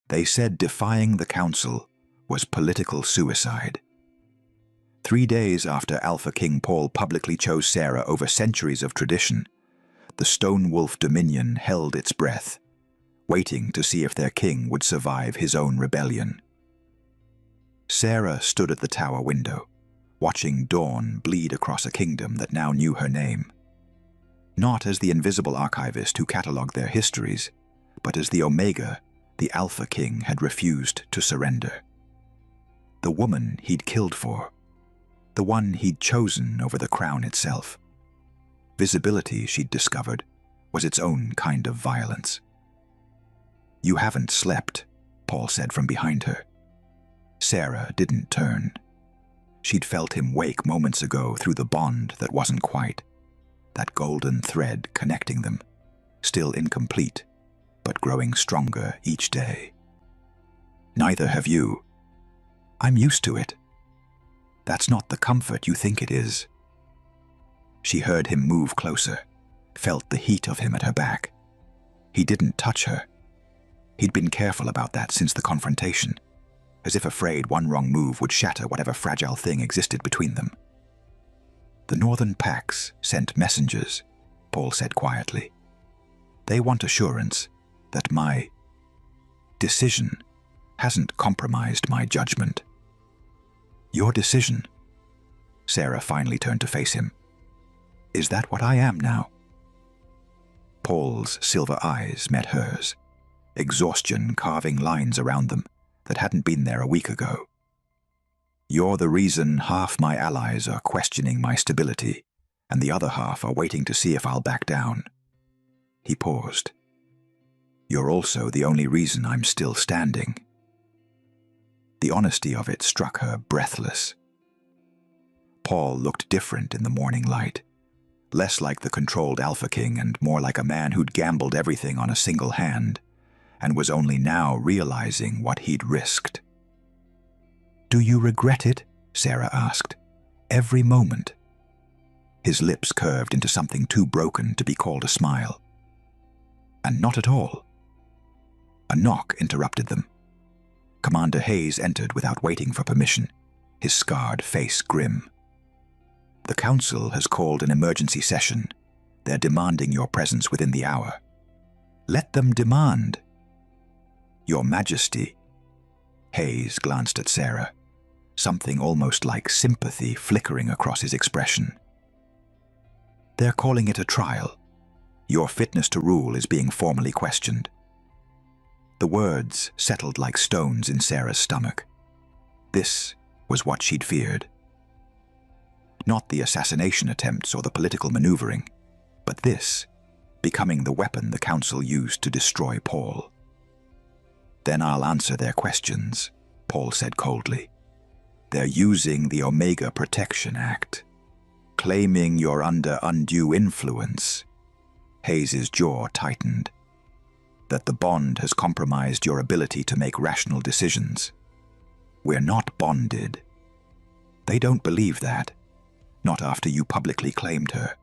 They said defying the council was political suicide. 3 days after Alpha King Paul publicly chose Sarah over centuries of tradition, the Stonewolf Dominion held its breath, waiting to see if their king would survive his own rebellion. Sarah stood at the tower window, watching dawn bleed across a kingdom that now knew her name. Not as the invisible archivist who catalogued their histories, but as the Omega the Alpha King had refused to surrender. The woman he'd killed for. The one he'd chosen over the crown itself. Visibility, she'd discovered, was its own kind of violence. "You haven't slept," Paul said from behind her. Sarah didn't turn. She'd felt him wake moments ago through the bond that wasn't quite. That golden thread connecting them, still incomplete, but growing stronger each day. "Neither have you." "I'm used to it." "That's not the comfort you think it is." She heard him move closer, felt the heat of him at her back. He didn't touch her. He'd been careful about that since the confrontation, as if afraid one wrong move would shatter whatever fragile thing existed between them. "The Northern Pacts sent messengers," Paul said quietly. "They want assurance that my decision hasn't compromised my judgment." "Your decision?" Sarah finally turned to face him. "Is that what I am now?" Paul's silver eyes met hers, exhaustion carving lines around them that hadn't been there a week ago. "You're the reason half my allies are questioning my stability, and the other half are waiting to see if I'll back down." He paused. "You're also the only reason I'm still standing." The honesty of it struck her breathless. Paul looked different in the morning light, less like the controlled Alpha King and more like a man who'd gambled everything on a single hand and was only now realizing what he'd risked. "Do you regret it?" Sarah asked. "Every moment?" His lips curved into something too broken to be called a smile. "And not at all." A knock interrupted them. Commander Hayes entered without waiting for permission, his scarred face grim. "The Council has called an emergency session. They're demanding your presence within the hour." "Let them demand." "Your Majesty." Hayes glanced at Sarah, something almost like sympathy flickering across his expression. "They're calling it a trial. Your fitness to rule is being formally questioned." The words settled like stones in Sarah's stomach. This was what she'd feared. Not the assassination attempts or the political maneuvering, but this, becoming the weapon the Council used to destroy Paul. "Then I'll answer their questions," Paul said coldly. "They're using the Omega Protection Act, claiming you're under undue influence." Hayes's jaw tightened. "That the bond has compromised your ability to make rational decisions. We're not bonded." "They don't believe that. Not after you publicly claimed her.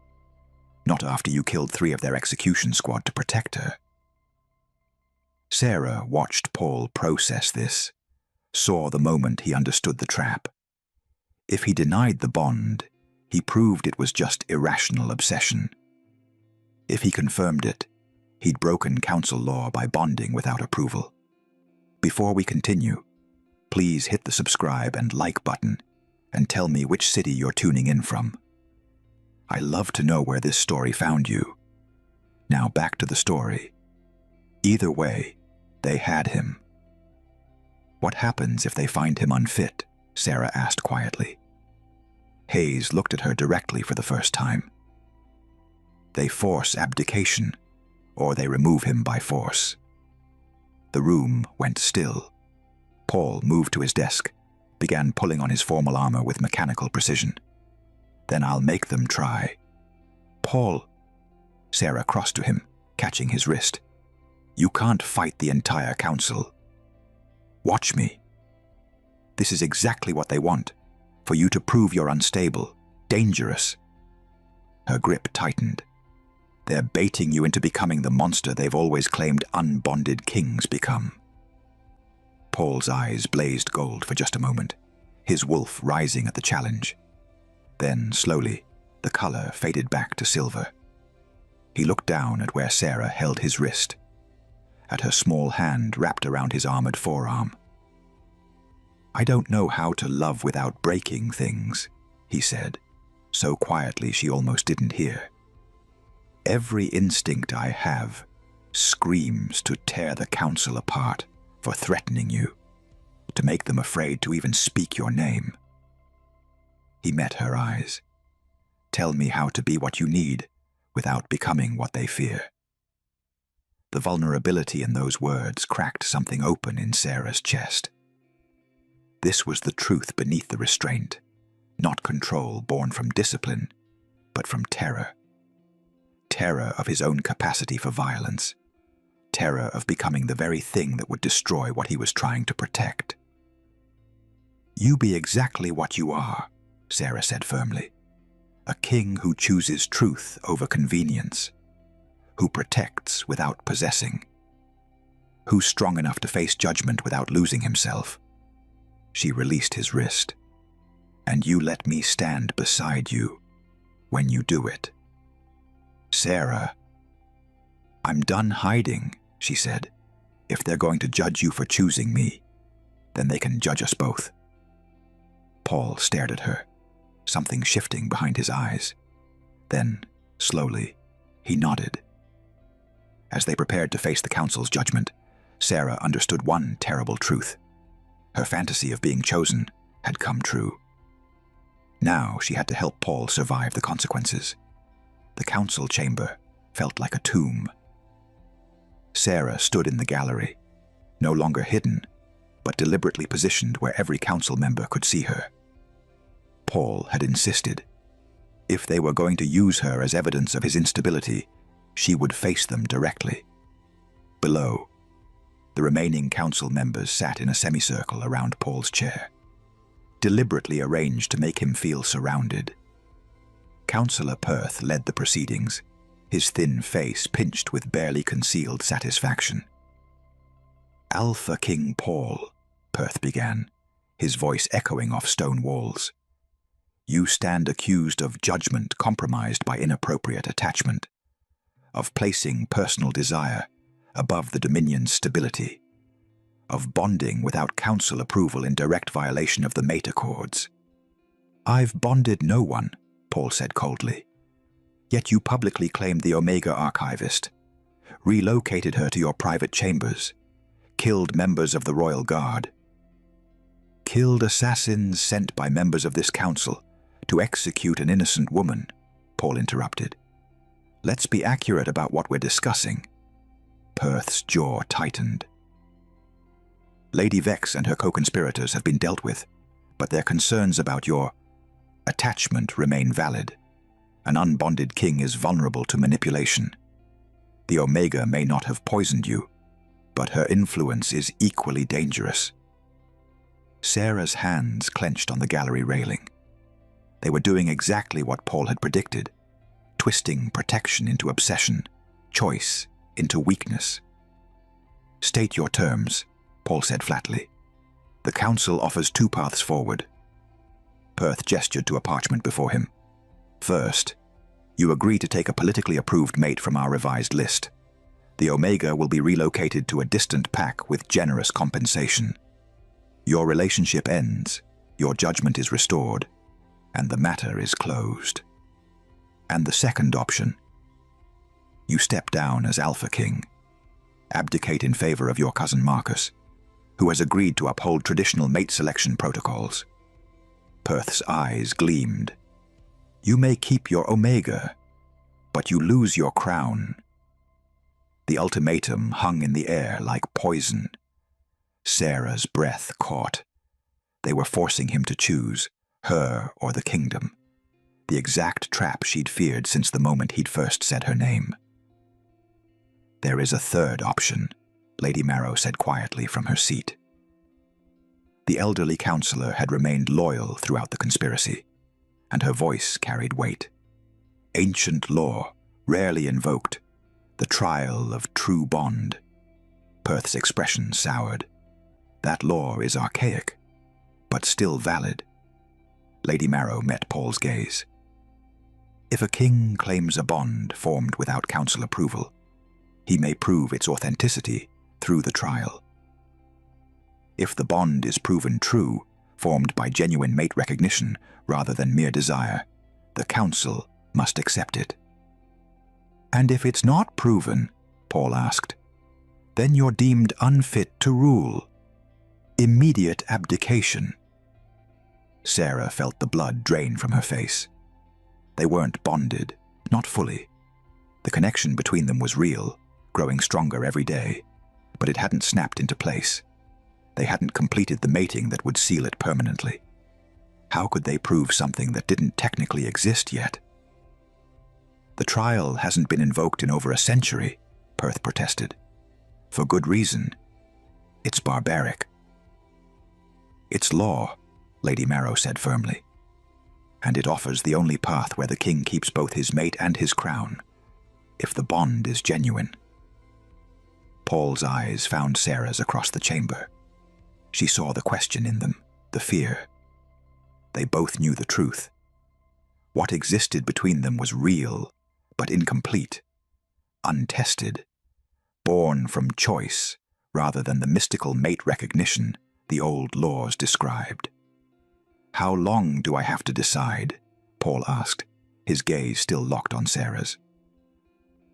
Not after you killed 3 of their execution squad to protect her." Sarah watched Paul process this, saw the moment he understood the trap. If he denied the bond, he proved it was just irrational obsession. If he confirmed it, he'd broken council law by bonding without approval. Before we continue, please hit the subscribe and like button and tell me which city you're tuning in from. I love to know where this story found you. Now back to the story. Either way, they had him. "What happens if they find him unfit?" Sarah asked quietly. Hayes looked at her directly for the first time. "They force abdication, or they remove him by force." The room went still. Paul moved to his desk, began pulling on his formal armor with mechanical precision. "Then I'll make them try." "Paul," Sarah crossed to him, catching his wrist. "You can't fight the entire council. Watch me. This is exactly what they want, for you to prove you're unstable, dangerous." Her grip tightened. "They're baiting you into becoming the monster they've always claimed unbonded kings become." Paul's eyes blazed gold for just a moment, his wolf rising at the challenge. Then, slowly, the color faded back to silver. He looked down at where Sarah held his wrist, at her small hand wrapped around his armored forearm. "I don't know how to love without breaking things," he said, so quietly she almost didn't hear. "Every instinct I have screams to tear the council apart for threatening you, to make them afraid to even speak your name." He met her eyes. "Tell me how to be what you need without becoming what they fear." The vulnerability in those words cracked something open in Sarah's chest. This was the truth beneath the restraint, not control born from discipline, but from terror. Terror of his own capacity for violence. Terror of becoming the very thing that would destroy what he was trying to protect. "You be exactly what you are," Sarah said firmly. "A king who chooses truth over convenience, who protects without possessing, who's strong enough to face judgment without losing himself." She released his wrist. "And you let me stand beside you when you do it." "Sarah." "I'm done hiding," she said. "If they're going to judge you for choosing me, then they can judge us both." Paul stared at her, something shifting behind his eyes. Then, slowly, he nodded. As they prepared to face the council's judgment, Sarah understood one terrible truth. Her fantasy of being chosen had come true. Now she had to help Paul survive the consequences. The council chamber felt like a tomb. Sarah stood in the gallery, no longer hidden, but deliberately positioned where every council member could see her. Paul had insisted. If they were going to use her as evidence of his instability, she would face them directly. Below, the remaining council members sat in a semicircle around Paul's chair, deliberately arranged to make him feel surrounded. Councillor Perth led the proceedings, his thin face pinched with barely concealed satisfaction. "Alpha King Paul," Perth began, his voice echoing off stone walls. "You stand accused of judgment compromised by inappropriate attachment, of placing personal desire above the Dominion's stability, of bonding without council approval in direct violation of the mate accords." "I've bonded no one," Paul said coldly. "Yet you publicly claimed the Omega archivist, relocated her to your private chambers, killed members of the Royal Guard." "Killed assassins sent by members of this council to execute an innocent woman," Paul interrupted. "Let's be accurate about what we're discussing." Perth's jaw tightened. "Lady Vex and her co-conspirators have been dealt with, but their concerns about your attachment remain valid. An unbonded king is vulnerable to manipulation. The Omega may not have poisoned you, but her influence is equally dangerous." Sarah's hands clenched on the gallery railing. They were doing exactly what Paul had predicted, twisting protection into obsession, choice into weakness. "State your terms," Paul said flatly. "The council offers two paths forward." Perth gestured to a parchment before him. "First, you agree to take a politically approved mate from our revised list. The Omega will be relocated to a distant pack with generous compensation. Your relationship ends, your judgment is restored, and the matter is closed. And the second option, you step down as Alpha King, abdicate in favor of your cousin Marcus, who has agreed to uphold traditional mate selection protocols." Perth's eyes gleamed. "You may keep your Omega, but you lose your crown." The ultimatum hung in the air like poison. Sarah's breath caught. They were forcing him to choose, her or the kingdom. The exact trap she'd feared since the moment he'd first said her name. "There is a third option," Lady Marrow said quietly from her seat. The elderly councillor had remained loyal throughout the conspiracy, and her voice carried weight. Ancient law, rarely invoked, the trial of true bond. Perth's expression soured. That law is archaic, but still valid. Lady Marrow met Paul's gaze. If a king claims a bond formed without council approval, he may prove its authenticity through the trial. If the bond is proven true, formed by genuine mate recognition rather than mere desire, the council must accept it. And if it's not proven, Paul asked, then you're deemed unfit to rule. Immediate abdication. Sarah felt the blood drain from her face. They weren't bonded, not fully. The connection between them was real, growing stronger every day, but it hadn't snapped into place. They hadn't completed the mating that would seal it permanently. How could they prove something that didn't technically exist yet? The trial hasn't been invoked in over a century, Perth protested. For good reason. It's barbaric. It's law, Lady Marrow said firmly, and it offers the only path where the king keeps both his mate and his crown, if the bond is genuine. Paul's eyes found Sarah's across the chamber. She saw the question in them, the fear. They both knew the truth. What existed between them was real, but incomplete, untested, born from choice rather than the mystical mate recognition the old laws described. How long do I have to decide? Paul asked, his gaze still locked on Sarah's.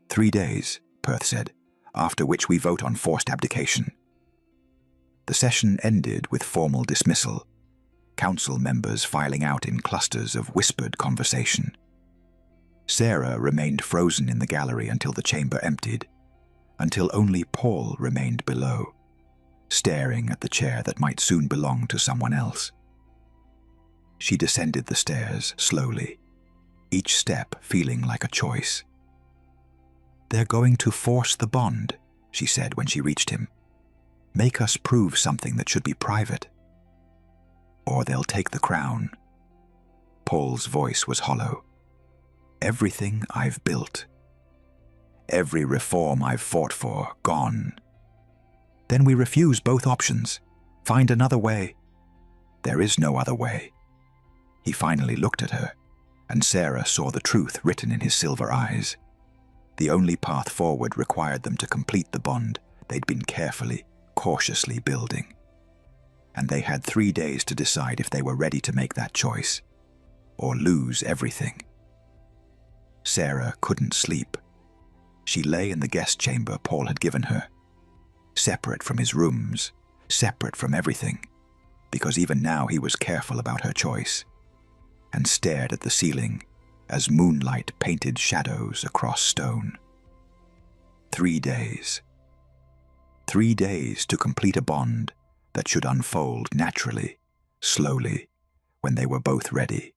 3 days, Perth said, after which we vote on forced abdication. The session ended with formal dismissal, council members filing out in clusters of whispered conversation. Sarah remained frozen in the gallery until the chamber emptied, until only Paul remained below, staring at the chair that might soon belong to someone else. She descended the stairs slowly, each step feeling like a choice. They're going to force the bond, she said when she reached him. Make us prove something that should be private. Or they'll take the crown. Paul's voice was hollow. Everything I've built. Every reform I've fought for, gone. Then we refuse both options. Find another way. There is no other way. He finally looked at her, and Sarah saw the truth written in his silver eyes. The only path forward required them to complete the bond they'd been carefully, cautiously building. And they had 3 days to decide if they were ready to make that choice, or lose everything. Sarah couldn't sleep. She lay in the guest chamber Paul had given her, separate from his rooms, separate from everything, because even now he was careful about her choice, and stared at the ceiling as moonlight painted shadows across stone. 3 days. 3 days to complete a bond that should unfold naturally, slowly, when they were both ready.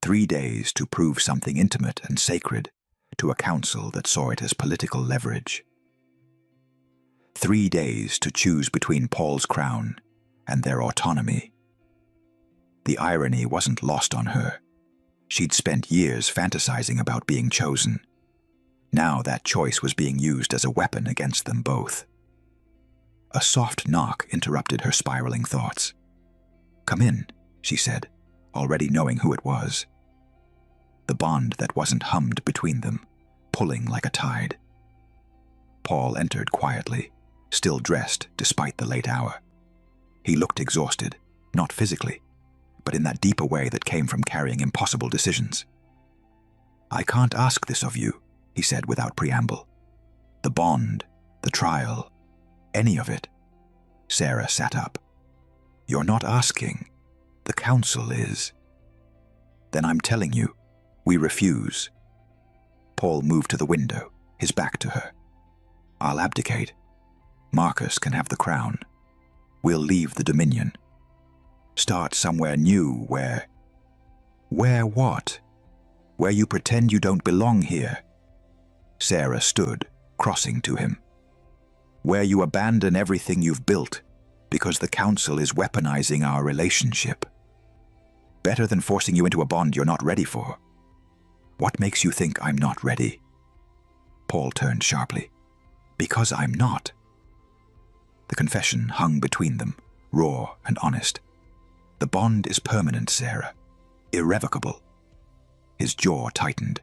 3 days to prove something intimate and sacred to a council that saw it as political leverage. 3 days to choose between Paul's crown and their autonomy. The irony wasn't lost on her. She'd spent years fantasizing about being chosen. Now that choice was being used as a weapon against them both. A soft knock interrupted her spiraling thoughts. "Come in," she said, already knowing who it was. The bond that wasn't hummed between them, pulling like a tide. Paul entered quietly, still dressed despite the late hour. He looked exhausted, not physically, but in that deeper way that came from carrying impossible decisions. "I can't ask this of you," he said without preamble. "The bond, the trial, any of it." Sarah sat up. "You're not asking. The council is." "Then I'm telling you, we refuse." Paul moved to the window, his back to her. "I'll abdicate. Marcus can have the crown. We'll leave the Dominion. Start somewhere new where..." "Where what?" "Where you pretend you don't belong here." Sarah stood, crossing to him. "Where you abandon everything you've built because the council is weaponizing our relationship. Better than forcing you into a bond you're not ready for." "What makes you think I'm not ready?" Paul turned sharply. "Because I'm not." The confession hung between them, raw and honest. The bond is permanent, Sarah. Irrevocable. His jaw tightened.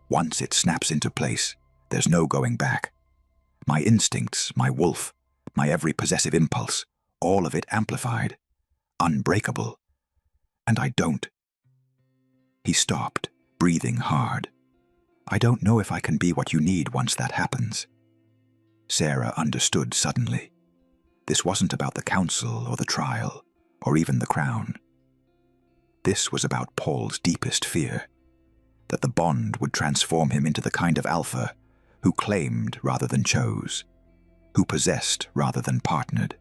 Once it snaps into place, there's no going back. My instincts, my wolf, my every possessive impulse, all of it amplified. Unbreakable. And I don't. He stopped, breathing hard. I don't know if I can be what you need once that happens. Sarah understood suddenly. This wasn't about the council or the trial, or even the crown. This was about Paul's deepest fear, that the bond would transform him into the kind of alpha who claimed rather than chose, who possessed rather than partnered.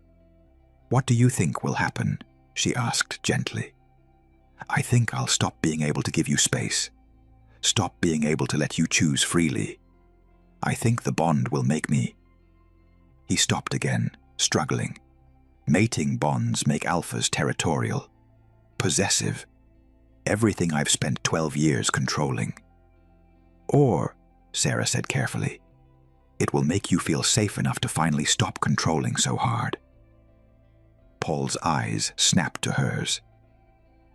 "What do you think will happen?" she asked gently. "I think I'll stop being able to give you space, stop being able to let you choose freely. I think the bond will make me—" He stopped again, struggling. Mating bonds make alphas territorial, possessive, everything I've spent 12 years controlling. Or, Sarah said carefully, it will make you feel safe enough to finally stop controlling so hard. Paul's eyes snapped to hers.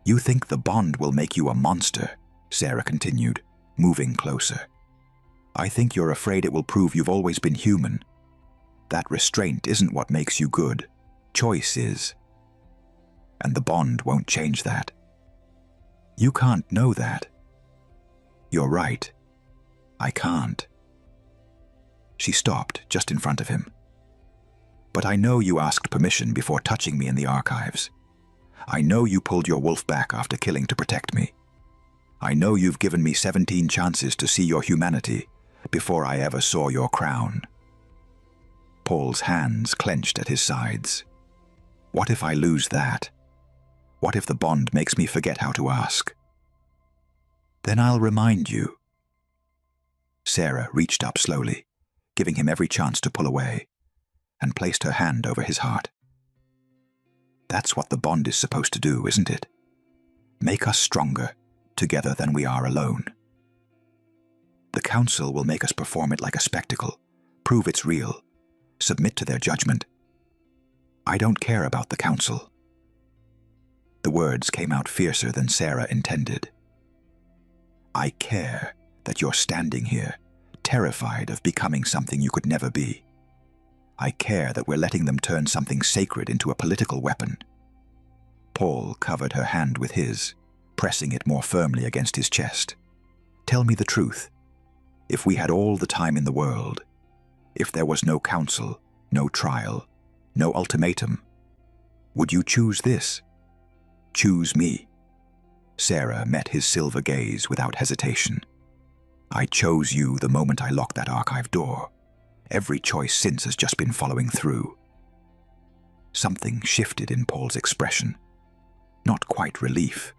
"You think the bond will make you a monster," Sarah continued, moving closer. "I think you're afraid it will prove you've always been human. That restraint isn't what makes you good. Choice is. And the bond won't change that. You can't know that." "You're right. I can't." She stopped just in front of him. "But I know you asked permission before touching me in the archives. I know you pulled your wolf back after killing to protect me. I know you've given me 17 chances to see your humanity before I ever saw your crown." Paul's hands clenched at his sides. "What if I lose that? What if the bond makes me forget how to ask?" "Then I'll remind you." Sarah reached up slowly, giving him every chance to pull away, and placed her hand over his heart. "That's what the bond is supposed to do, isn't it? Make us stronger, together than we are alone. The council will make us perform it like a spectacle, prove it's real, submit to their judgment. I don't care about the council." The words came out fiercer than Sarah intended. "I care that you're standing here, terrified of becoming something you could never be. I care that we're letting them turn something sacred into a political weapon." Paul covered her hand with his, pressing it more firmly against his chest. "Tell me the truth. If we had all the time in the world, if there was no council, no trial, no ultimatum, would you choose this? Choose me?" Sarah met his silver gaze without hesitation. "I chose you the moment I locked that archive door. Every choice since has just been following through." Something shifted in Paul's expression. Not quite relief,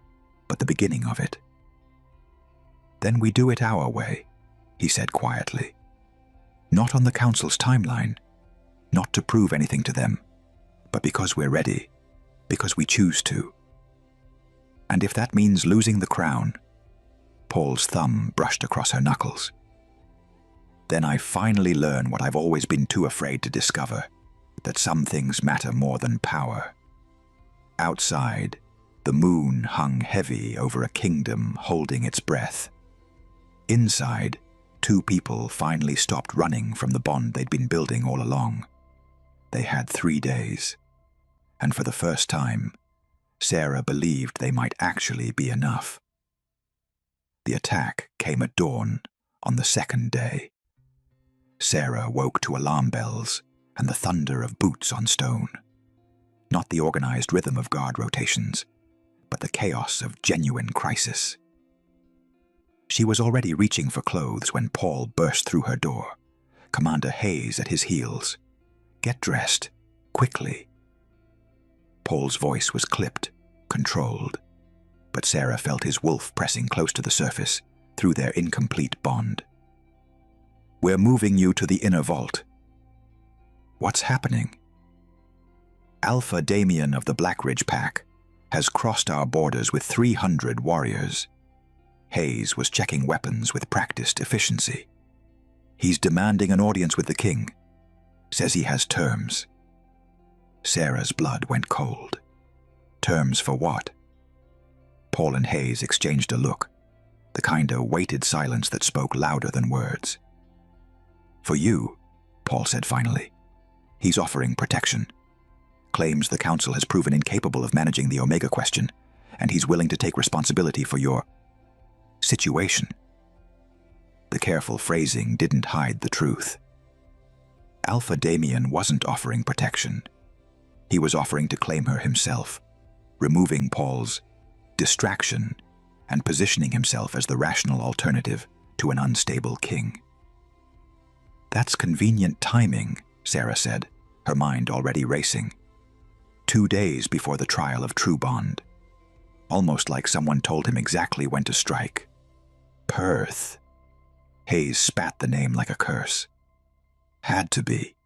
but the beginning of it. "Then we do it our way," he said quietly. "Not on the council's timeline, not to prove anything to them, but because we're ready, because we choose to. And if that means losing the crown," Paul's thumb brushed across her knuckles, "then I finally learn what I've always been too afraid to discover, that some things matter more than power." Outside, the moon hung heavy over a kingdom holding its breath. Inside, two people finally stopped running from the bond they'd been building all along. They had 3 days, and for the first time, Sarah believed they might actually be enough. The attack came at dawn on the 2nd day. Sarah woke to alarm bells and the thunder of boots on stone. Not the organized rhythm of guard rotations, but the chaos of genuine crisis. She was already reaching for clothes when Paul burst through her door, Commander Hayes at his heels. "Get dressed, quickly." Paul's voice was clipped, controlled, but Sarah felt his wolf pressing close to the surface through their incomplete bond. "We're moving you to the inner vault." "What's happening?" "Alpha Damien of the Blackridge Pack has crossed our borders with 300 warriors." Hayes was checking weapons with practiced efficiency. "He's demanding an audience with the king. Says he has terms." Sarah's blood went cold. Terms for what? Paul and Hayes exchanged a look, the kind of weighted silence that spoke louder than words. For you, Paul said finally. He's offering protection. Claims the council has proven incapable of managing the Omega question, and he's willing to take responsibility for your situation. The careful phrasing didn't hide the truth. Alpha Damien wasn't offering protection. He was offering to claim her himself, removing Paul's distraction and positioning himself as the rational alternative to an unstable king. That's convenient timing, Sarah said, her mind already racing. 2 days before the trial of True Bond. Almost like someone told him exactly when to strike. Perth. Hayes spat the name like a curse. Had to be.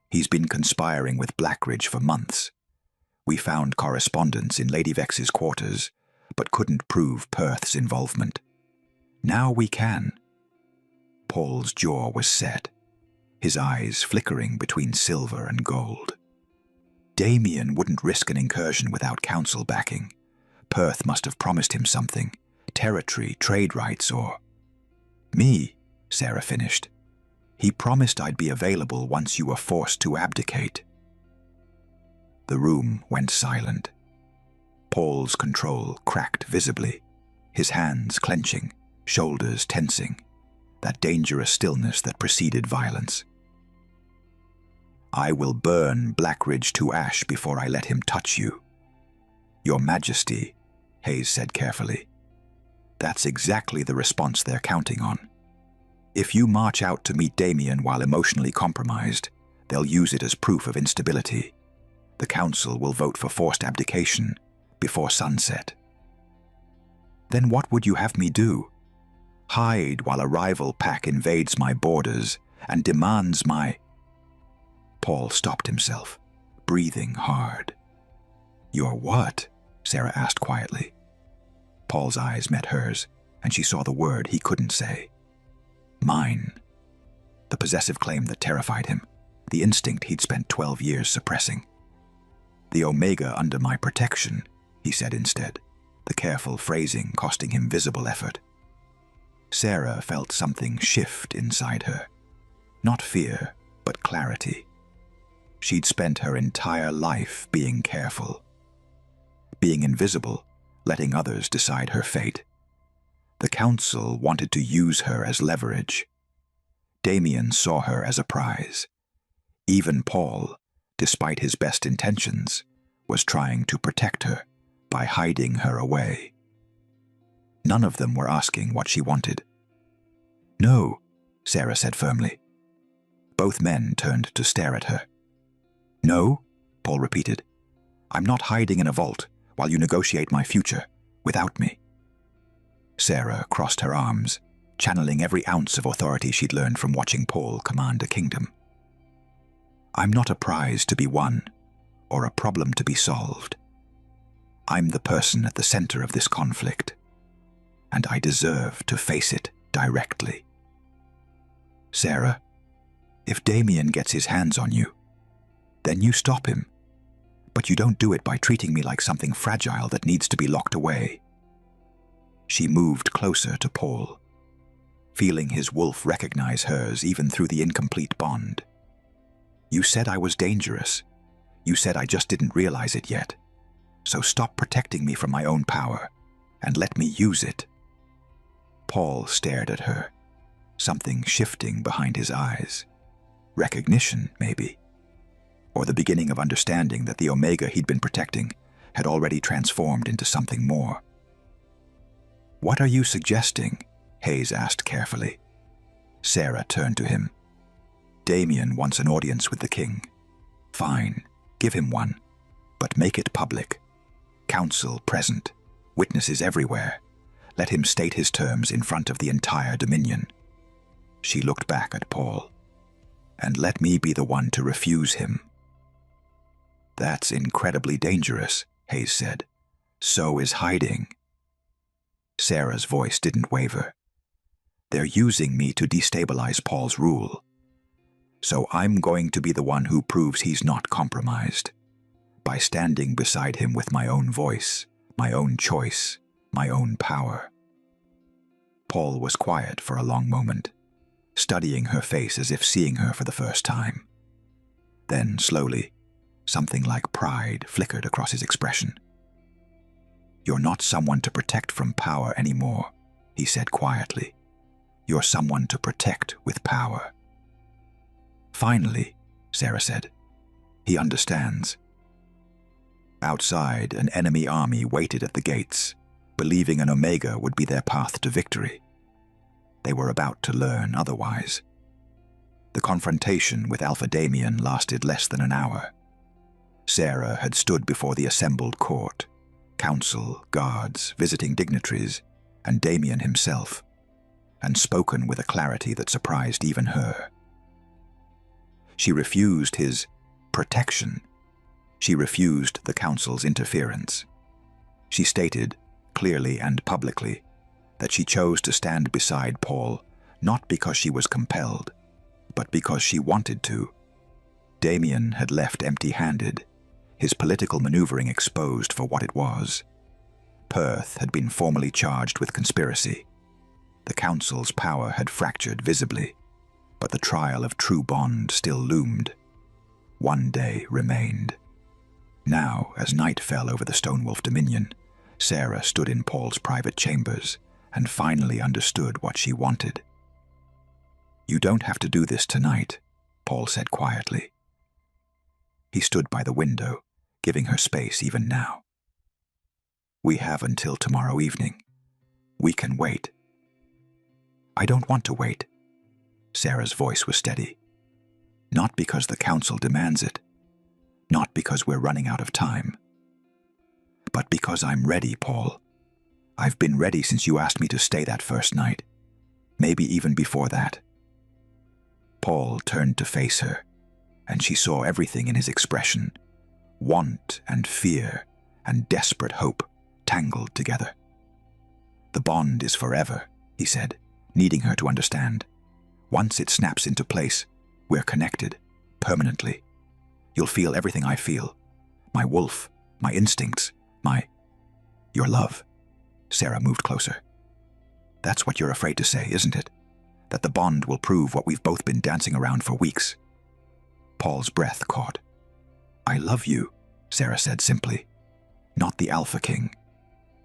He's been conspiring with Blackridge for months. We found correspondence in Lady Vex's quarters, but couldn't prove Perth's involvement. Now we can. Paul's jaw was set, his eyes flickering between silver and gold. Damien wouldn't risk an incursion without council backing. Perth must have promised him something, territory, trade rights, or... Me, Sarah finished. He promised I'd be available once you were forced to abdicate. The room went silent. Paul's control cracked visibly, his hands clenching, shoulders tensing, that dangerous stillness that preceded violence. I will burn Blackridge to ash before I let him touch you. Your Majesty, Hayes said carefully. That's exactly the response they're counting on. If you march out to meet Damien while emotionally compromised, they'll use it as proof of instability. The council will vote for forced abdication before sunset. Then what would you have me do? Hide while a rival pack invades my borders and demands my... Paul stopped himself, breathing hard. Your what? Sarah asked quietly. Paul's eyes met hers, and she saw the word he couldn't say. Mine. The possessive claim that terrified him, the instinct he'd spent 12 years suppressing. The Omega under my protection, he said instead, the careful phrasing costing him visible effort. Sarah felt something shift inside her. Not fear, but clarity. She'd spent her entire life being careful. Being invisible, letting others decide her fate. The council wanted to use her as leverage. Damien saw her as a prize. Even Paul, despite his best intentions, was trying to protect her by hiding her away. None of them were asking what she wanted. No, Sarah said firmly. Both men turned to stare at her. No, Paul repeated. I'm not hiding in a vault while you negotiate my future without me. Sarah crossed her arms, channeling every ounce of authority she'd learned from watching Paul command a kingdom. I'm not a prize to be won, or a problem to be solved. I'm the person at the center of this conflict, and I deserve to face it directly. Sarah, if Damien gets his hands on you, then you stop him. But you don't do it by treating me like something fragile that needs to be locked away. She moved closer to Paul, feeling his wolf recognize hers even through the incomplete bond. You said I was dangerous. You said I just didn't realize it yet. So stop protecting me from my own power and let me use it. Paul stared at her, something shifting behind his eyes. Recognition, maybe. Or the beginning of understanding that the Omega he'd been protecting had already transformed into something more. What are you suggesting? Hayes asked carefully. Sarah turned to him. Damien wants an audience with the king. Fine, give him one, but make it public. Council present, witnesses everywhere. Let him state his terms in front of the entire Dominion. She looked back at Paul. And let me be the one to refuse him. That's incredibly dangerous, Hayes said. So is hiding. Sarah's voice didn't waver. They're using me to destabilize Paul's rule. So I'm going to be the one who proves he's not compromised. by standing beside him with my own voice, my own choice, my own power. Paul was quiet for a long moment, studying her face as if seeing her for the first time. Then, slowly, something like pride flickered across his expression. "You're not someone to protect from power anymore," he said quietly. "You're someone to protect with power." "Finally," Sarah said. "He understands." Outside, an enemy army waited at the gates, believing an Omega would be their path to victory. They were about to learn otherwise. The confrontation with Alpha Damien lasted less than an hour. Sarah had stood before the assembled court, council, guards, visiting dignitaries, and Damien himself, and spoken with a clarity that surprised even her. She refused his protection. She refused the council's interference. She stated, clearly and publicly, that she chose to stand beside Paul not because she was compelled, but because she wanted to. Damien had left empty-handed, his political maneuvering exposed for what it was. Perth had been formally charged with conspiracy. The council's power had fractured visibly, but the trial of true bond still loomed. One day remained. Now, as night fell over the Stonewolf Dominion, Sarah stood in Paul's private chambers and finally understood what she wanted. "You don't have to do this tonight," Paul said quietly. He stood by the window, giving her space even now. "We have until tomorrow evening. We can wait." "I don't want to wait." Sarah's voice was steady. "Not because the council demands it. Not because we're running out of time. But because I'm ready, Paul. I've been ready since you asked me to stay that first night. Maybe even before that." Paul turned to face her, and she saw everything in his expression, want and fear and desperate hope tangled together. "The bond is forever," he said, needing her to understand. "Once it snaps into place, we're connected, permanently. You'll feel everything I feel. My wolf, my instincts, your love." Sarah moved closer. "That's what you're afraid to say, isn't it? That the bond will prove what we've both been dancing around for weeks." Paul's breath caught. "I love you," Sarah said simply. "Not the Alpha King.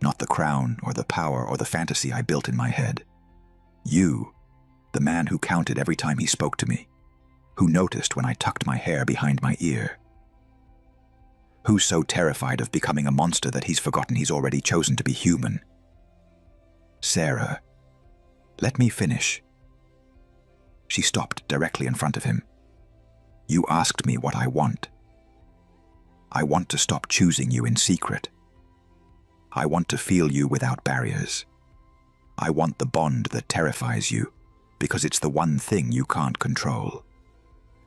Not the crown or the power or the fantasy I built in my head. You, the man who counted every time he spoke to me, who noticed when I tucked my hair behind my ear. Who's so terrified of becoming a monster that he's forgotten he's already chosen to be human." "Sarah, let me finish." She stopped directly in front of him. "You asked me what I want. I want to stop choosing you in secret. I want to feel you without barriers. I want the bond that terrifies you, because it's the one thing you can't control.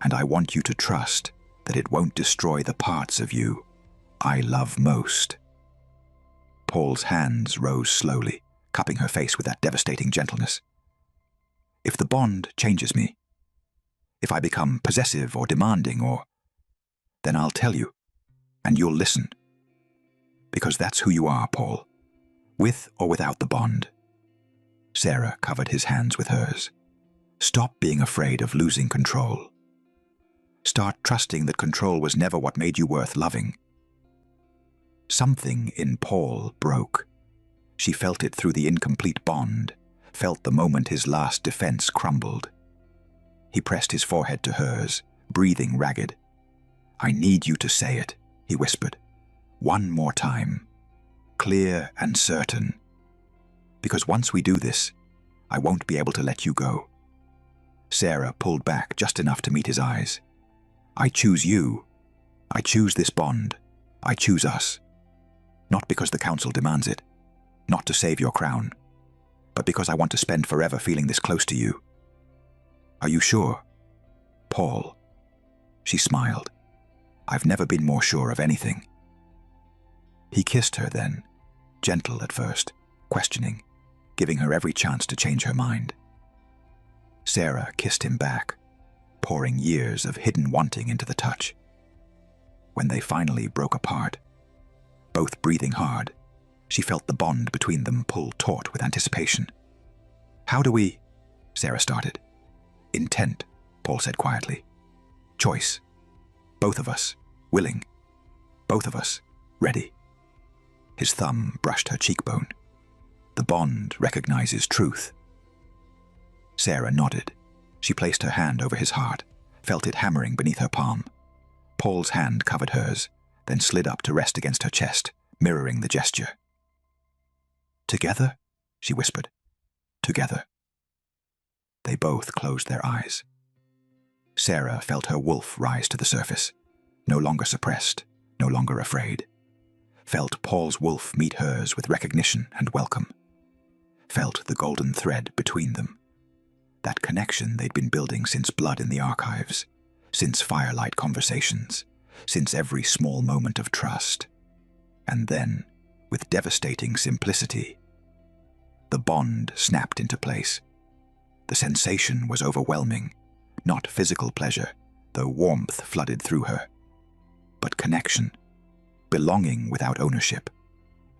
And I want you to trust that it won't destroy the parts of you I love most." Paul's hands rose slowly, cupping her face with that devastating gentleness. "If the bond changes me, if I become possessive or demanding then I'll tell you, and you'll listen. Because that's who you are, Paul, with or without the bond." Sarah covered his hands with hers. "Stop being afraid of losing control. Start trusting that control was never what made you worth loving." Something in Paul broke. She felt it through the incomplete bond, felt the moment his last defense crumbled. He pressed his forehead to hers, breathing ragged. "I need you to say it," he whispered. "One more time. Clear and certain. Because once we do this, I won't be able to let you go." Sarah pulled back just enough to meet his eyes. "I choose you. I choose this bond. I choose us. Not because the council demands it, not to save your crown, but because I want to spend forever feeling this close to you. Are you sure?" "Paul." She smiled. "I've never been more sure of anything." He kissed her then, gentle at first, questioning, giving her every chance to change her mind. Sarah kissed him back, pouring years of hidden wanting into the touch. when they finally broke apart. Both breathing hard, she felt the bond between them pull taut with anticipation. "How do we—" Sarah started. "Intent," Paul said quietly. "Choice. Both of us, willing. Both of us, ready." His thumb brushed her cheekbone. "The bond recognizes truth." Sarah nodded. She placed her hand over his heart, felt it hammering beneath her palm. Paul's hand covered hers, then slid up to rest against her chest, mirroring the gesture. "Together?" she whispered. "Together." They both closed their eyes. Sarah felt her wolf rise to the surface, no longer suppressed, no longer afraid. Felt Paul's wolf meet hers with recognition and welcome. Felt the golden thread between them. That connection they'd been building since blood in the archives, since firelight conversations, since every small moment of trust. And then, with devastating simplicity, the bond snapped into place. The sensation was overwhelming, not physical pleasure, though warmth flooded through her, but connection, belonging without ownership,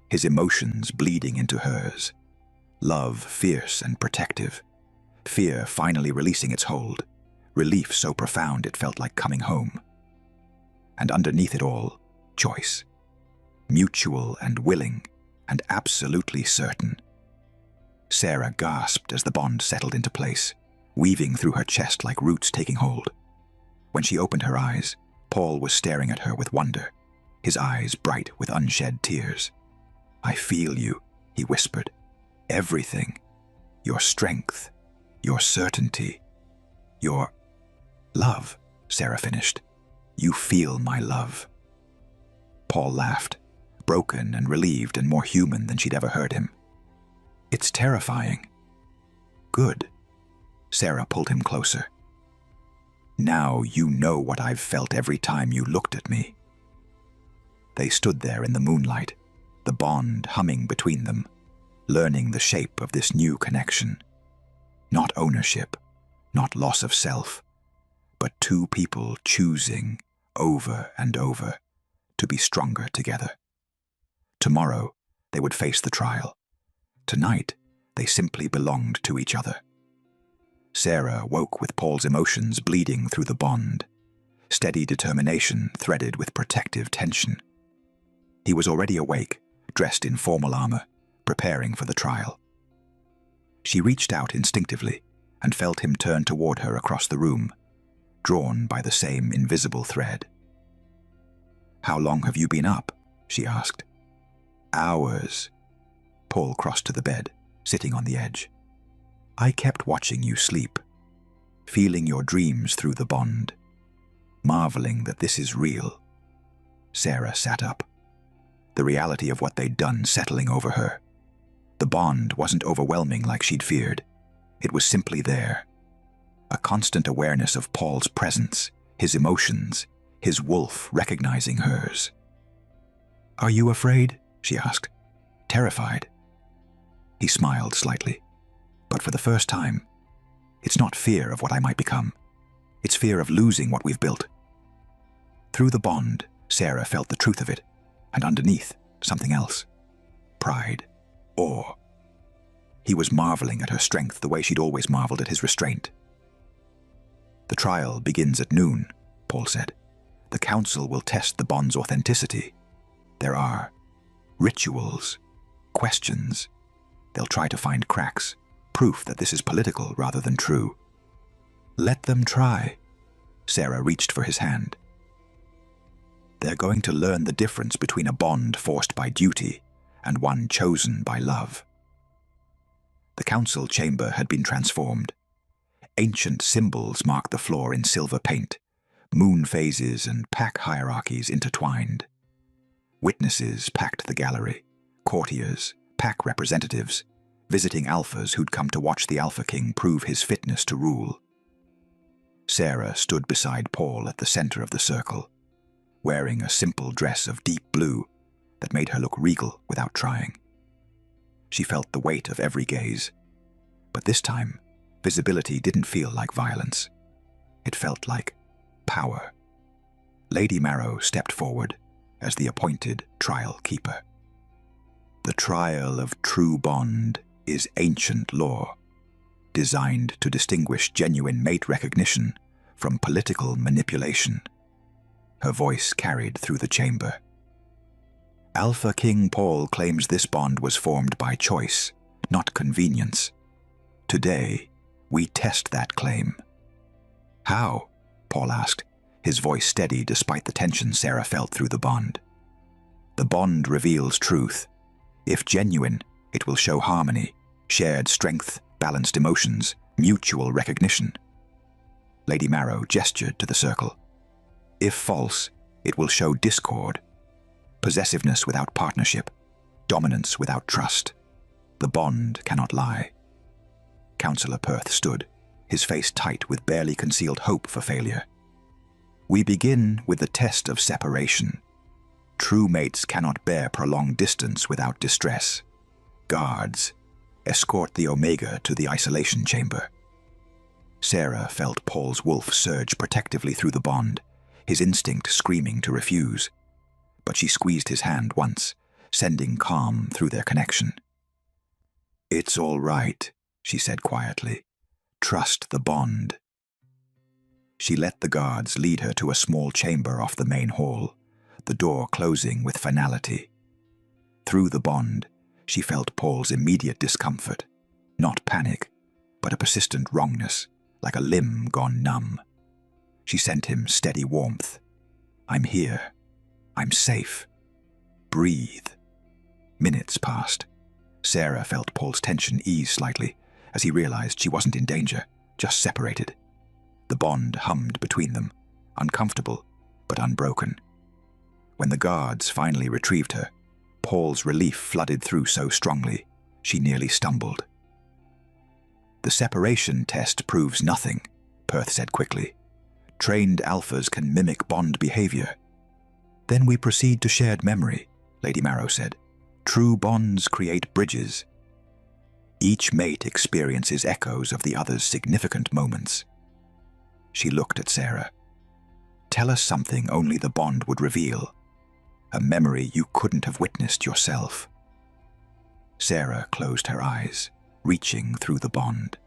his emotions bleeding into hers, love fierce and protective, fear finally releasing its hold, relief so profound it felt like coming home. And underneath it all, choice, mutual and willing, and absolutely certain. Sarah gasped as the bond settled into place, weaving through her chest like roots taking hold. When she opened her eyes, Paul was staring at her with wonder, his eyes bright with unshed tears. "I feel you," he whispered. "Everything. Your strength, your certainty, your—" "Love," Sarah finished. "You feel my love." Paul laughed, broken and relieved and more human than she'd ever heard him. "It's terrifying." "Good." Sarah pulled him closer. "Now you know what I've felt every time you looked at me." They stood there in the moonlight, the bond humming between them, learning the shape of this new connection. Not ownership, not loss of self, but two people choosing, over and over, to be stronger together. Tomorrow, they would face the trial. Tonight, they simply belonged to each other. Sarah woke with Paul's emotions bleeding through the bond, steady determination threaded with protective tension. He was already awake, dressed in formal armor, preparing for the trial. She reached out instinctively and felt him turn toward her across the room, drawn by the same invisible thread. "How long have you been up?" she asked. "Hours." Paul crossed to the bed, sitting on the edge. "I kept watching you sleep, feeling your dreams through the bond, marveling that this is real." Sarah sat up, the reality of what they'd done settling over her. The bond wasn't overwhelming like she'd feared. It was simply there. A constant awareness of Paul's presence, his emotions, his wolf recognizing hers. "Are you afraid?" she asked. "Terrified?" He smiled slightly. "But for the first time, it's not fear of what I might become. It's fear of losing what we've built." Through the bond, Sarah felt the truth of it, and underneath, something else. Pride. Awe. He was marveling at her strength the way she'd always marveled at his restraint. "The trial begins at noon," Paul said. "The council will test the bond's authenticity. There are rituals, questions. They'll try to find cracks, proof that this is political rather than true." "Let them try." Sarah reached for his hand. "They're going to learn the difference between a bond forced by duty and one chosen by love." The council chamber had been transformed. Ancient symbols marked the floor in silver paint, moon phases and pack hierarchies intertwined. Witnesses packed the gallery, courtiers, pack representatives, visiting alphas who'd come to watch the Alpha King prove his fitness to rule. Sarah stood beside Paul at the center of the circle, wearing a simple dress of deep blue that made her look regal without trying. She felt the weight of every gaze, but this time, visibility didn't feel like violence. It felt like power. Lady Marrow stepped forward as the appointed trial keeper. The trial of true bond is ancient law, designed to distinguish genuine mate recognition from political manipulation. Her voice carried through the chamber. Alpha King Paul claims this bond was formed by choice, not convenience. Today, we test that claim. How? Paul asked, his voice steady despite the tension Sarah felt through the bond. The bond reveals truth. If genuine, it will show harmony, shared strength, balanced emotions, mutual recognition. Lady Marrow gestured to the circle. If false, it will show discord, possessiveness without partnership, dominance without trust. The bond cannot lie. Councillor Perth stood, his face tight with barely concealed hope for failure. We begin with the test of separation. True mates cannot bear prolonged distance without distress. Guards, escort the Omega to the isolation chamber. Sarah felt Paul's wolf surge protectively through the bond, his instinct screaming to refuse. But she squeezed his hand once, sending calm through their connection. "It's all right," she said quietly. "Trust the bond." She let the guards lead her to a small chamber off the main hall, the door closing with finality. Through the bond, she felt Paul's immediate discomfort, not panic, but a persistent wrongness, like a limb gone numb. She sent him steady warmth. "I'm here. I'm safe. Breathe." Minutes passed. Sarah felt Paul's tension ease slightly as he realized she wasn't in danger, just separated. The bond hummed between them, uncomfortable but unbroken. When the guards finally retrieved her, Paul's relief flooded through so strongly, she nearly stumbled. "The separation test proves nothing," Perth said quickly. "Trained alphas can mimic bond behavior." "Then we proceed to shared memory," Lady Marrow said. "True bonds create bridges. Each mate experiences echoes of the other's significant moments." She looked at Sarah. "Tell us something only the bond would reveal. A memory you couldn't have witnessed yourself." Sarah closed her eyes, reaching through the bond.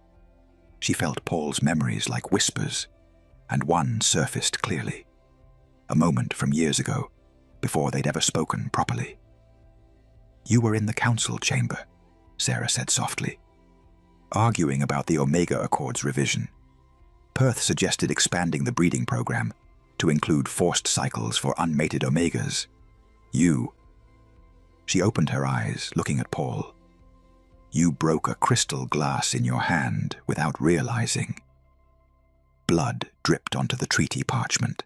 She felt Paul's memories like whispers, and one surfaced clearly. A moment from years ago, before they'd ever spoken properly. "You were in the council chamber," Sarah said softly, "arguing about the Omega Accords revision. Perth suggested expanding the breeding program to include forced cycles for unmated Omegas. You..." She opened her eyes, looking at Paul. "You broke a crystal glass in your hand without realizing." Blood dripped onto the treaty parchment.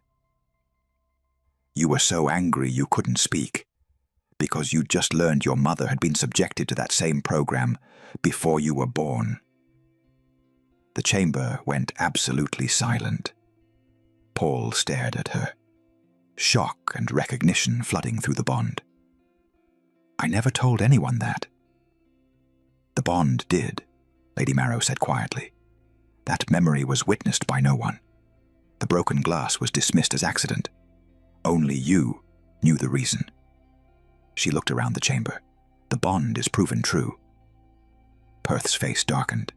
"You were so angry you couldn't speak, because you'd just learned your mother had been subjected to that same program before you were born." The chamber went absolutely silent. Paul stared at her, shock and recognition flooding through the bond. "I never told anyone that." "The bond did," Lady Marrow said quietly. "That memory was witnessed by no one. The broken glass was dismissed as accident. Only you knew the reason." She looked around the chamber. "The bond is proven true." Perth's face darkened.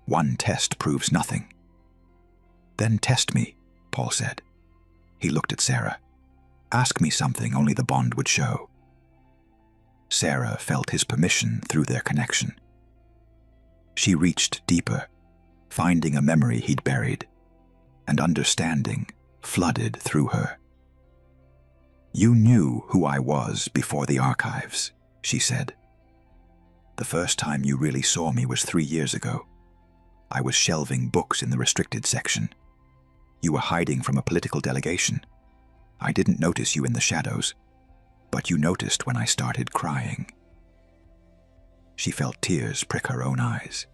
"One test proves nothing." "Then test me," Paul said. He looked at Sarah. "Ask me something only the bond would show." Sarah felt his permission through their connection. She reached deeper, finding a memory he'd buried, and understanding flooded through her. "You knew who I was before the archives," she said. "The first time you really saw me was 3 years ago. I was shelving books in the restricted section. You were hiding from a political delegation. I didn't notice you in the shadows, but you noticed when I started crying." She felt tears prick her own eyes.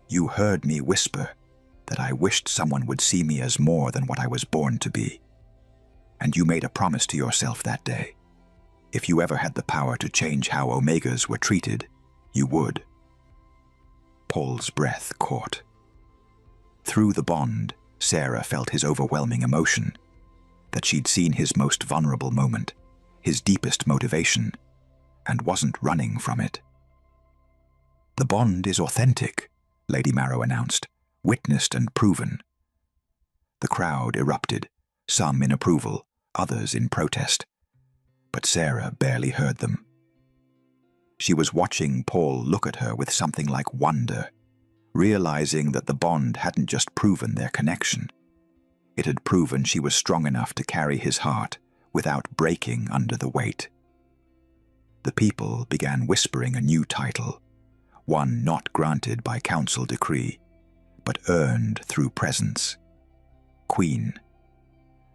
"You heard me whisper that I wished someone would see me as more than what I was born to be. And you made a promise to yourself that day. If you ever had the power to change how Omegas were treated, you would." Paul's breath caught. Through the bond, Sarah felt his overwhelming emotion. that she'd seen his most vulnerable moment, his deepest motivation, and wasn't running from it. "The bond is authentic," Lady Marrow announced, "witnessed and proven." The crowd erupted, some in approval, others in protest. But Sarah barely heard them. She was watching Paul look at her with something like wonder, realizing that the bond hadn't just proven their connection. It had proven she was strong enough to carry his heart without breaking under the weight. The people began whispering a new title, one not granted by council decree, but earned through presence: Queen.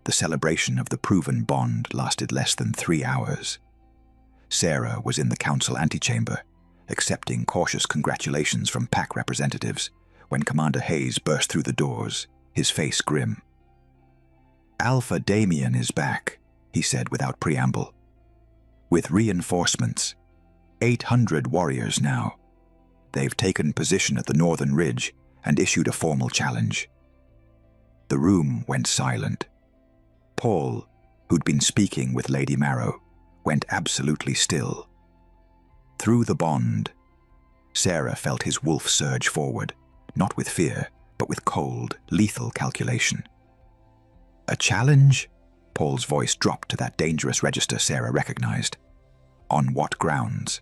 The celebration of the proven bond lasted less than 3 hours. Sarah was in the council antechamber, accepting cautious congratulations from pack representatives, when Commander Hayes burst through the doors, his face grim. "Alpha Damien is back," he said without preamble. "With reinforcements. 800 warriors now. They've taken position at the northern ridge and issued a formal challenge." The room went silent. Paul, who'd been speaking with Lady Marrow, went absolutely still. Through the bond, Sarah felt his wolf surge forward, not with fear, but with cold, lethal calculation. "A challenge?" Paul's voice dropped to that dangerous register Sarah recognized. "On what grounds?"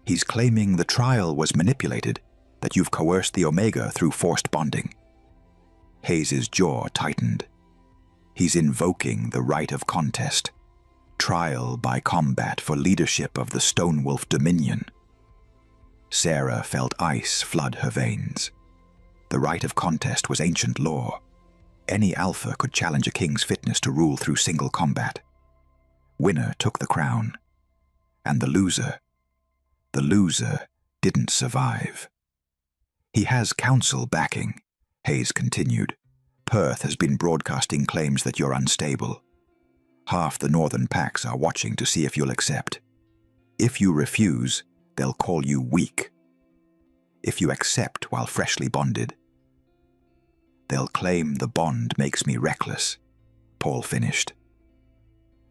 "He's claiming the trial was manipulated, that you've coerced the Omega through forced bonding." Hayes's jaw tightened. "He's invoking the right of contest. Trial by combat for leadership of the Stonewolf Dominion." Sarah felt ice flood her veins. The right of contest was ancient law. Any alpha could challenge a king's fitness to rule through single combat. Winner took the crown. And the loser didn't survive. "He has council backing," Hayes continued. "Perth has been broadcasting claims that you're unstable. Half the northern packs are watching to see if you'll accept. If you refuse, they'll call you weak. If you accept while freshly bonded, they'll claim the bond makes me reckless," Paul finished.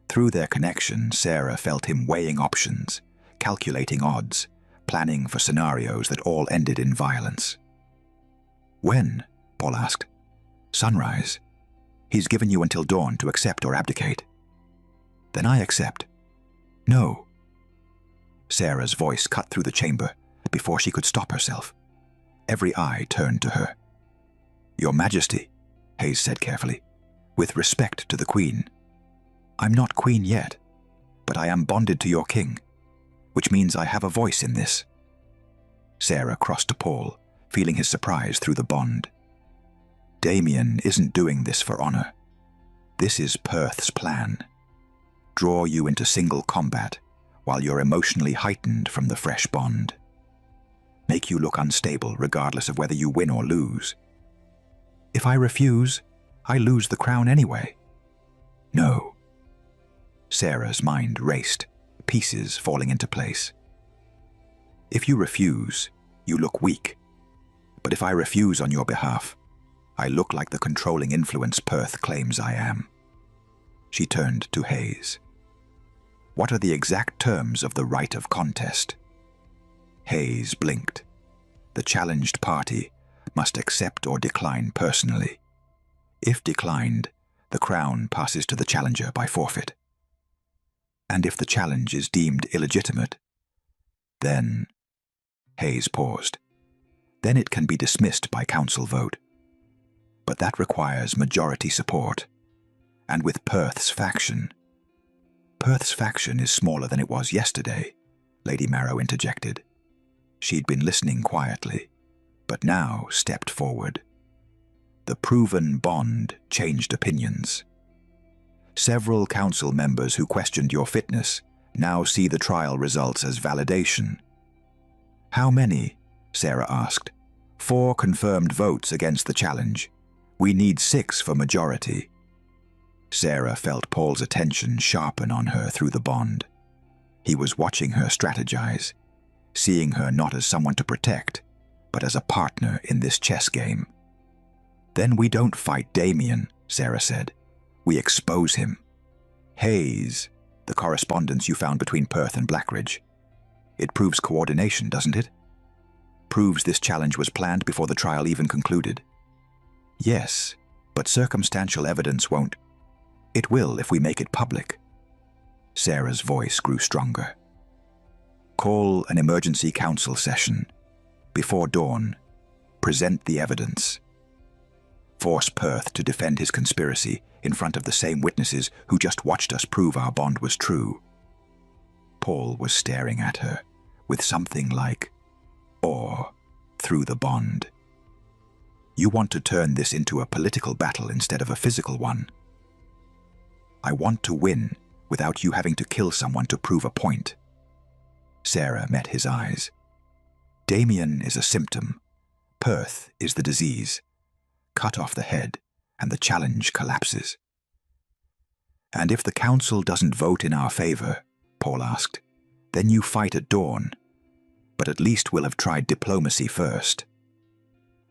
Through their connection, Sarah felt him weighing options, calculating odds, planning for scenarios that all ended in violence. "When?" Paul asked. "Sunrise. He's given you until dawn to accept or abdicate." "Then I accept." "No." Sarah's voice cut through the chamber before she could stop herself. Every eye turned to her. "Your Majesty," Hayes said carefully, "with respect to the Queen. I'm not Queen yet, but I am bonded to your king, which means I have a voice in this." Sarah crossed to Paul, feeling his surprise through the bond. "Damien isn't doing this for honor. This is Perth's plan. Draw you into single combat while you're emotionally heightened from the fresh bond. Make you look unstable regardless of whether you win or lose. If I refuse, I lose the crown anyway." "No." Sarah's mind raced, pieces falling into place. "If you refuse, you look weak. But if I refuse on your behalf, I look like the controlling influence Perth claims I am." She turned to Hayes. "What are the exact terms of the right of contest?" Hayes blinked. The challenged party must accept or decline personally. If declined, the crown passes to the challenger by forfeit. And if the challenge is deemed illegitimate, then... Hayes paused. "Then it can be dismissed by council vote. But that requires majority support. And with Perth's faction is smaller than it was yesterday," Lady Marrow interjected. She'd been listening quietly, but now stepped forward. The proven bond changed opinions. "Several council members who questioned your fitness now see the trial results as validation." "How many?" Sarah asked. "4 confirmed votes against the challenge. We need 6 for majority." Sarah felt Paul's attention sharpen on her through the bond. He was watching her strategize, seeing her not as someone to protect, but as a partner in this chess game. "Then we don't fight Damien," Sarah said. We expose him. Hayes, the correspondence you found between Perth and Blackridge. It proves coordination, doesn't it? Proves this challenge was planned before the trial even concluded. Yes, but circumstantial evidence won't. It will if we make it public. Sarah's voice grew stronger. Call an emergency council session. Before dawn, present the evidence. Force Perth to defend his conspiracy in front of the same witnesses who just watched us prove our bond was true. Paul was staring at her with something like awe through the bond. You want to turn this into a political battle instead of a physical one. I want to win without you having to kill someone to prove a point. Sarah met his eyes. Damien is a symptom. Perth is the disease. Cut off the head, and the challenge collapses. And if the council doesn't vote in our favor, Paul asked, then you fight at dawn. But at least we'll have tried diplomacy first.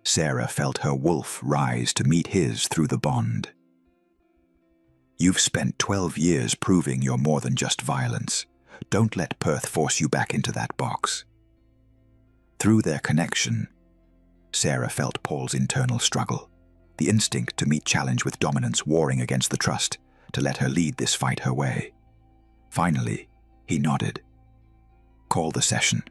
Sarah felt her wolf rise to meet his through the bond. You've spent 12 years proving you're more than just violence. Don't let Perth force you back into that box. Through their connection, Sarah felt Paul's internal struggle, the instinct to meet challenge with dominance warring against the trust, to let her lead this fight her way. Finally, he nodded. Call the session.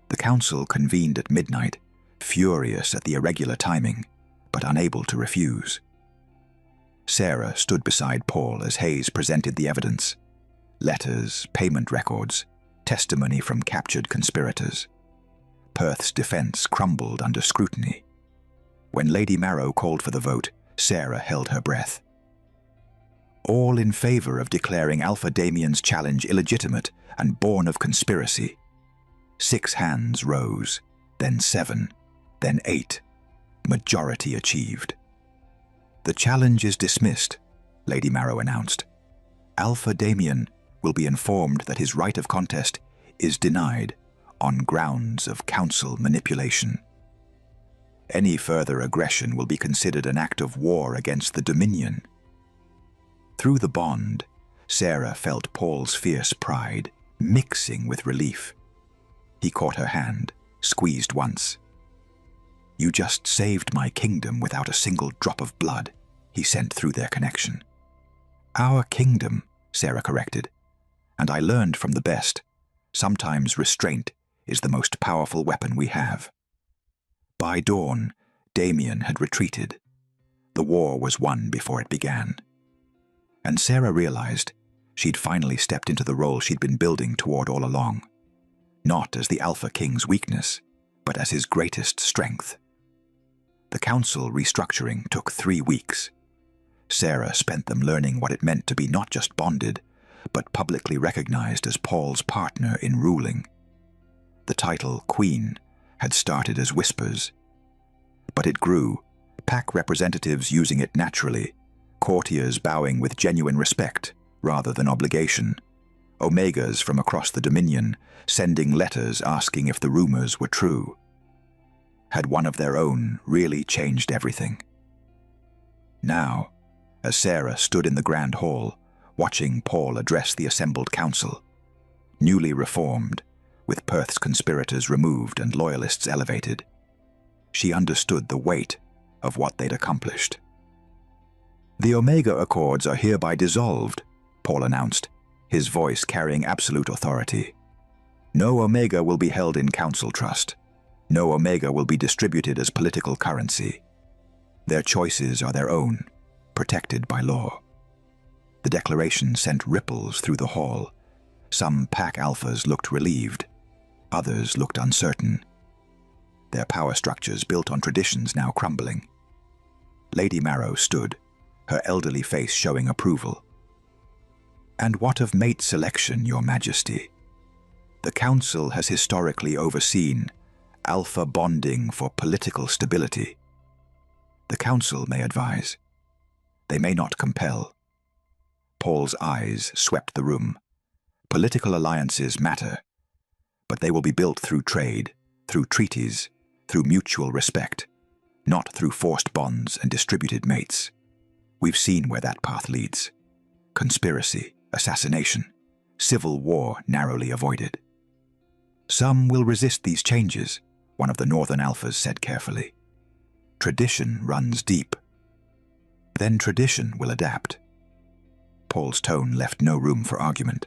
The council convened at midnight, furious at the irregular timing, but unable to refuse. Sarah stood beside Paul as Hayes presented the evidence. Letters, payment records, testimony from captured conspirators. Perth's defense crumbled under scrutiny. When Lady Marrow called for the vote, Sarah held her breath. All in favor of declaring Alpha Damien's challenge illegitimate and born of conspiracy. 6 hands rose, then 7, then 8. Majority achieved. The challenge is dismissed, Lady Marrow announced. Alpha Damien will be informed that his right of contest is denied on grounds of council manipulation. Any further aggression will be considered an act of war against the Dominion. Through the bond, Sarah felt Paul's fierce pride mixing with relief. He caught her hand, squeezed once. You just saved my kingdom without a single drop of blood, he sent through their connection. Our kingdom, Sarah corrected, and I learned from the best. Sometimes restraint is the most powerful weapon we have. By dawn, Damien had retreated. The war was won before it began. And Sarah realized she'd finally stepped into the role she'd been building toward all along, not as the Alpha King's weakness, but as his greatest strength. The council restructuring took 3 weeks. Sarah spent them learning what it meant to be not just bonded, but publicly recognized as Paul's partner in ruling. The title Queen had started as whispers, but it grew, pack representatives using it naturally, courtiers bowing with genuine respect rather than obligation, Omegas from across the Dominion sending letters asking if the rumors were true. Had one of their own really changed everything? Now, as Sarah stood in the grand hall, watching Paul address the assembled council, newly reformed, with Perth's conspirators removed and loyalists elevated, she understood the weight of what they'd accomplished. The Omega Accords are hereby dissolved, Paul announced, his voice carrying absolute authority. No Omega will be held in council trust. No Omega will be distributed as political currency. Their choices are their own, protected by law. The declaration sent ripples through the hall. Some pack alphas looked relieved. Others looked uncertain. Their power structures built on traditions now crumbling. Lady Marrow stood, her elderly face showing approval. And what of mate selection, Your Majesty? The Council has historically overseen alpha bonding for political stability. The Council may advise. They may not compel. Paul's eyes swept the room. Political alliances matter, but they will be built through trade, through treaties, through mutual respect, not through forced bonds and distributed mates. We've seen where that path leads. Conspiracy, assassination, civil war narrowly avoided. Some will resist these changes, one of the Northern Alphas said carefully. Tradition runs deep. Then tradition will adapt. Paul's tone left no room for argument,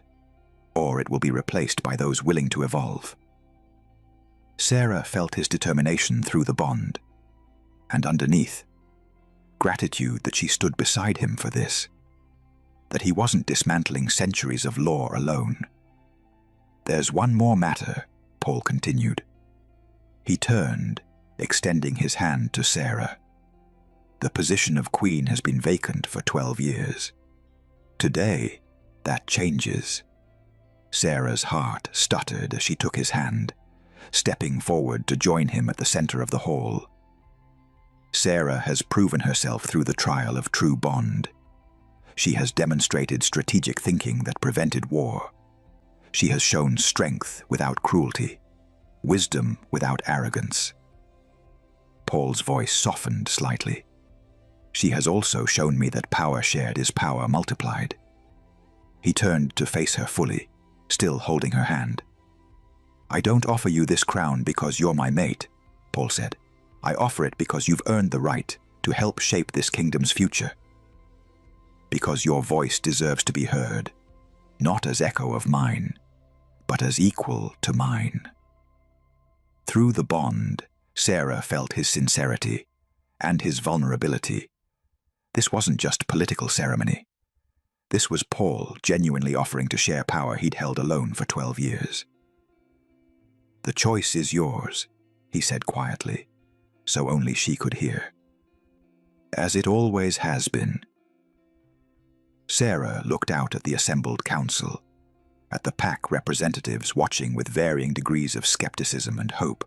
or it will be replaced by those willing to evolve. Sarah felt his determination through the bond, and underneath, gratitude that she stood beside him for this, that he wasn't dismantling centuries of law alone. There's one more matter, Paul continued. He turned, extending his hand to Sarah. The position of queen has been vacant for 12 years. Today, that changes. Sarah's heart stuttered as she took his hand, stepping forward to join him at the center of the hall. Sarah has proven herself through the trial of true bond. She has demonstrated strategic thinking that prevented war. She has shown strength without cruelty, wisdom without arrogance. Paul's voice softened slightly. She has also shown me that power shared is power multiplied. He turned to face her fully, still holding her hand. I don't offer you this crown because you're my mate, Paul said. I offer it because you've earned the right to help shape this kingdom's future. Because your voice deserves to be heard, not as echo of mine, but as equal to mine. Through the bond, Sarah felt his sincerity and his vulnerability. This wasn't just political ceremony. This was Paul genuinely offering to share power he'd held alone for 12 years. The choice is yours, he said quietly, so only she could hear. As it always has been. Sarah looked out at the assembled council, at the pack representatives watching with varying degrees of skepticism and hope,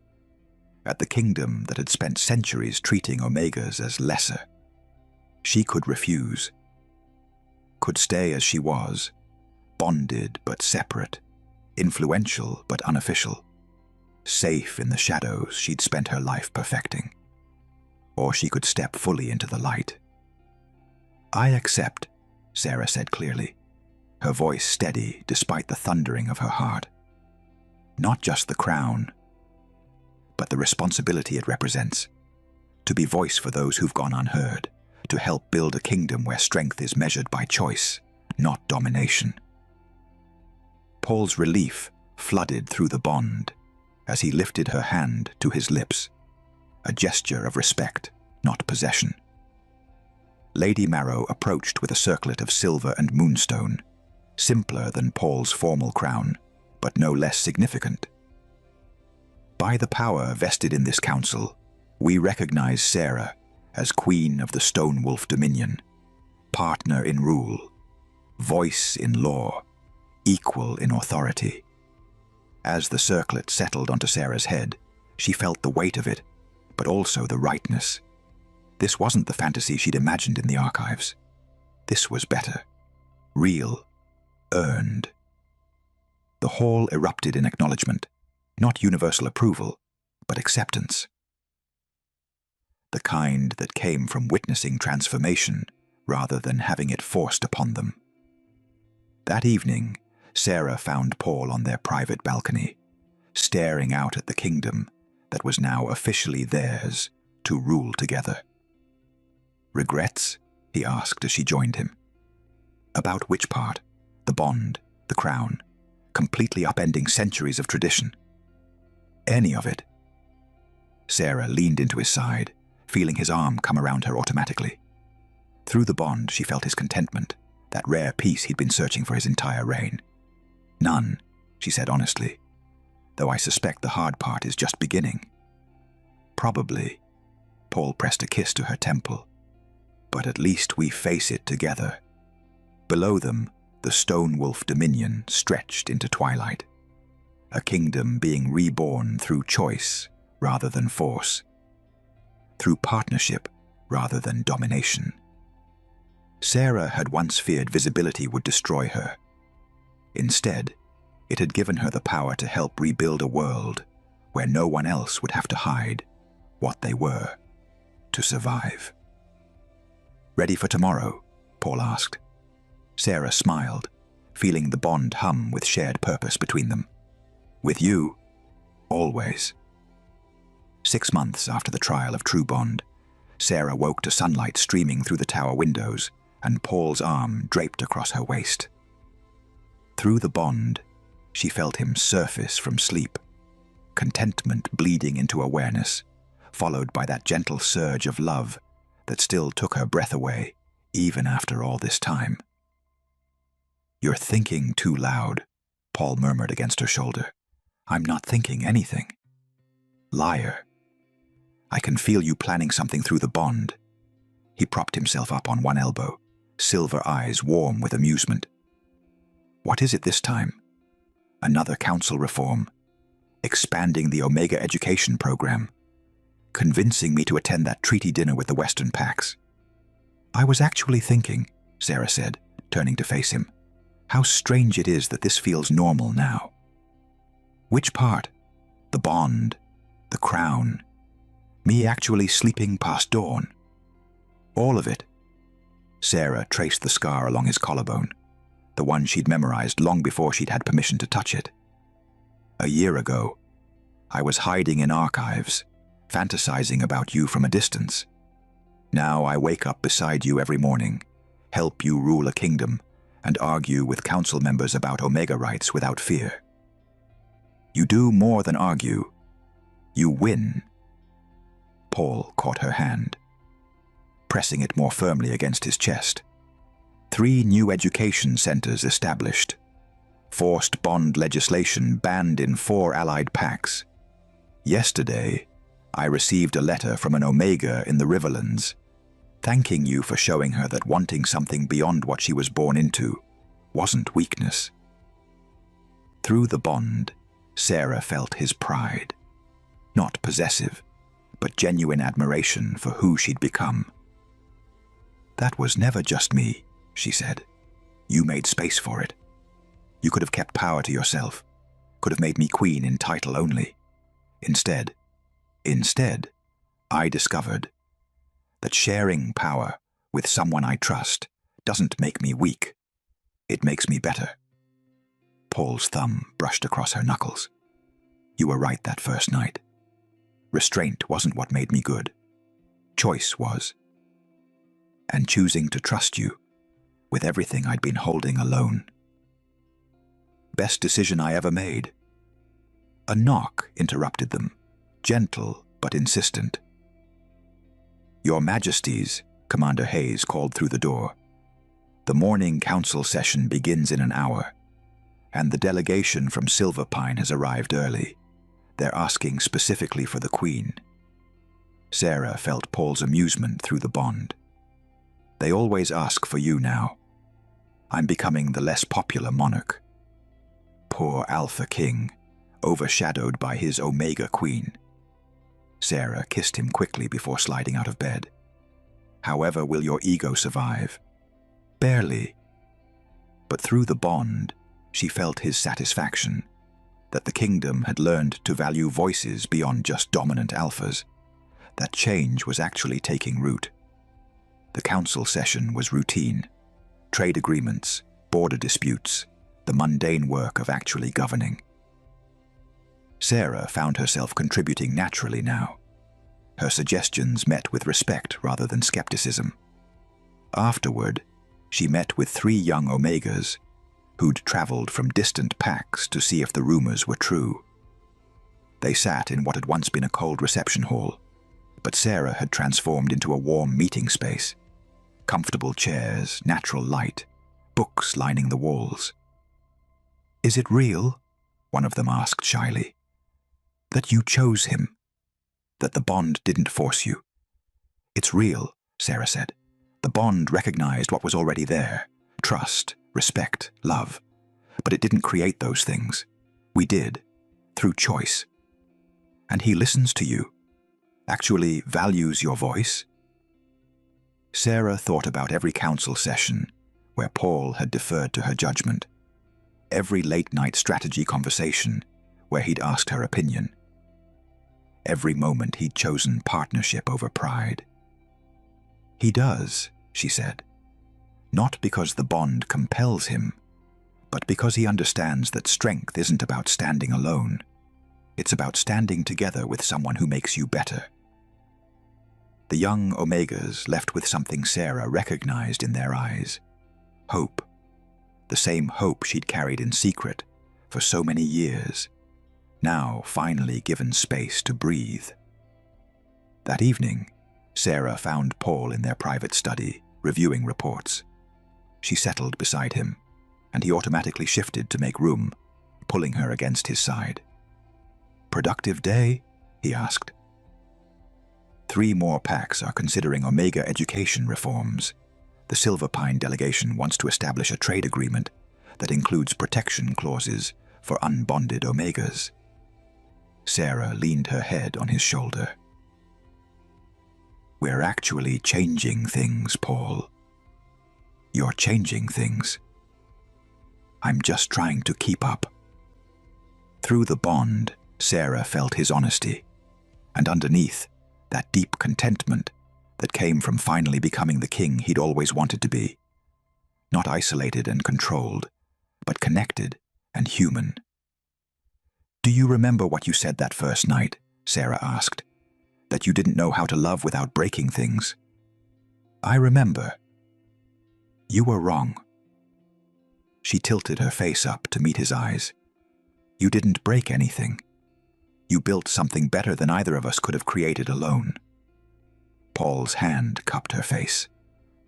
at the kingdom that had spent centuries treating Omegas as lesser. She could refuse, could stay as she was, bonded but separate, influential but unofficial, safe in the shadows she'd spent her life perfecting. Or she could step fully into the light. I accept, Sarah said clearly, her voice steady despite the thundering of her heart. Not just the crown, but the responsibility it represents, to be voice for those who've gone unheard, to help build a kingdom where strength is measured by choice, not domination. Paul's relief flooded through the bond as he lifted her hand to his lips, a gesture of respect, not possession. Lady Marrow approached with a circlet of silver and moonstone, simpler than Paul's formal crown, but no less significant. By the power vested in this council, we recognize Sarah as Queen of the Stonewolf Dominion, partner in rule, voice in law, equal in authority. As the circlet settled onto Sarah's head, she felt the weight of it, but also the rightness. This wasn't the fantasy she'd imagined in the archives. This was better, real, earned. The hall erupted in acknowledgement, not universal approval, but acceptance. The kind that came from witnessing transformation rather than having it forced upon them. That evening, Sarah found Paul on their private balcony, staring out at the kingdom that was now officially theirs to rule together. Regrets? He asked as she joined him. About which part? The bond, the crown, completely upending centuries of tradition. Any of it. Sarah leaned into his side, feeling his arm come around her automatically. Through the bond, she felt his contentment, that rare peace he'd been searching for his entire reign. None, she said honestly, though I suspect the hard part is just beginning. Probably. Paul pressed a kiss to her temple. But at least we face it together. Below them, the Stonewolf Dominion stretched into twilight, a kingdom being reborn through choice rather than force, through partnership rather than domination. Sarah had once feared visibility would destroy her. Instead, it had given her the power to help rebuild a world where no one else would have to hide what they were to survive. Ready for tomorrow? Paul asked. Sarah smiled, feeling the bond hum with shared purpose between them. With you, always. 6 months after the trial of true bond, Sarah woke to sunlight streaming through the tower windows and Paul's arm draped across her waist. Through the bond, she felt him surface from sleep, contentment bleeding into awareness, followed by that gentle surge of love that still took her breath away, even after all this time. "You're thinking too loud," Paul murmured against her shoulder. "I'm not thinking anything." "Liar. I can feel you planning something through the bond." He propped himself up on one elbow, silver eyes warm with amusement. "What is it this time? Another council reform? Expanding the Omega education program? Convincing me to attend that treaty dinner with the Western Pax?" "I was actually thinking," Sarah said, turning to face him, "how strange it is that this feels normal now." "Which part? The bond? The crown? Me actually sleeping past dawn?" "All of it." Sarah traced the scar along his collarbone, the one she'd memorized long before she'd had permission to touch it. "A year ago, I was hiding in archives, fantasizing about you from a distance. Now I wake up beside you every morning, help you rule a kingdom, and argue with council members about Omega rights without fear. You do more than argue. You win." Paul caught her hand, pressing it more firmly against his chest. 3 new education centers established. Forced bond legislation banned in 4 allied pacts. Yesterday, I received a letter from an Omega in the Riverlands, thanking you for showing her that wanting something beyond what she was born into wasn't weakness. Through the bond, Sarah felt his pride. Not possessive, but genuine admiration for who she'd become. "That was never just me," she said. "You made space for it. You could have kept power to yourself, could have made me queen in title only. Instead, I discovered that sharing power with someone I trust doesn't make me weak. It makes me better." Paul's thumb brushed across her knuckles. "You were right that first night. Restraint wasn't what made me good. Choice was. And choosing to trust you with everything I'd been holding alone. Best decision I ever made." A knock interrupted them, gentle but insistent. "Your Majesties," Commander Hayes called through the door. "The morning council session begins in an hour, and the delegation from Silverpine has arrived early. They're asking specifically for the Queen." Sarah felt Paul's amusement through the bond. "They always ask for you now. I'm becoming the less popular monarch. Poor Alpha King, overshadowed by his Omega Queen." Sarah kissed him quickly before sliding out of bed. "However will your ego survive?" "Barely." But through the bond, she felt his satisfaction, that the kingdom had learned to value voices beyond just dominant alphas, that change was actually taking root. The council session was routine. Trade agreements, border disputes, the mundane work of actually governing. Sarah found herself contributing naturally now. Her suggestions met with respect rather than skepticism. Afterward, she met with 3 young Omegas who'd traveled from distant packs to see if the rumors were true. They sat in what had once been a cold reception hall, but Sarah had transformed into a warm meeting space. Comfortable chairs, natural light, books lining the walls. "Is it real?" one of them asked shyly. "That you chose him? That the bond didn't force you?" "It's real," Sarah said. "The bond recognized what was already there. Trust, respect, love. But it didn't create those things. We did, through choice. And he listens to you. Actually values your voice." Sarah thought about every council session where Paul had deferred to her judgment. Every late-night strategy conversation where he'd asked her opinion. Every moment he'd chosen partnership over pride. "He does," she said. Not because the bond compels him, but because he understands that strength isn't about standing alone. It's about standing together with someone who makes you better. The young Omegas left with something Sarah recognized in their eyes. Hope. The same hope she'd carried in secret for so many years, now finally given space to breathe. That evening, Sarah found Paul in their private study, reviewing reports. She settled beside him, and he automatically shifted to make room, pulling her against his side. "Productive day?" he asked. 3 more packs are considering Omega education reforms. The Silver Pine delegation wants to establish a trade agreement that includes protection clauses for unbonded Omegas. Sarah leaned her head on his shoulder. "We're actually changing things, Paul. You're changing things. I'm just trying to keep up." Through the bond, Sarah felt his honesty, and underneath, that deep contentment that came from finally becoming the king he'd always wanted to be. Not isolated and controlled, but connected and human. "Do you remember what you said that first night?" Sarah asked. "That you didn't know how to love without breaking things." "I remember." "You were wrong." She tilted her face up to meet his eyes. "You didn't break anything. You built something better than either of us could have created alone." Paul's hand cupped her face,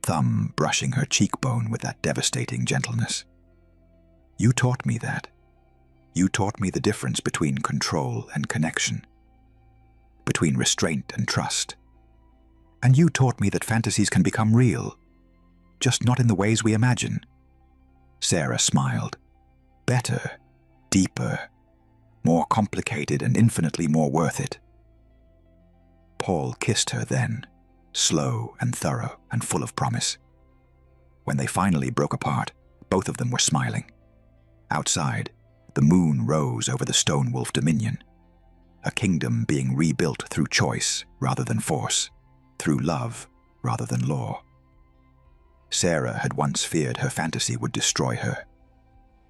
thumb brushing her cheekbone with that devastating gentleness. "You taught me that. You taught me the difference between control and connection, between restraint and trust. And you taught me that fantasies can become real, just not in the ways we imagine." Sarah smiled. "Better, deeper, more complicated and infinitely more worth it." Paul kissed her then, slow and thorough and full of promise. When they finally broke apart, both of them were smiling. Outside, the moon rose over the Stonewolf Dominion, a kingdom being rebuilt through choice rather than force, through love rather than law. Sarah had once feared her fantasy would destroy her.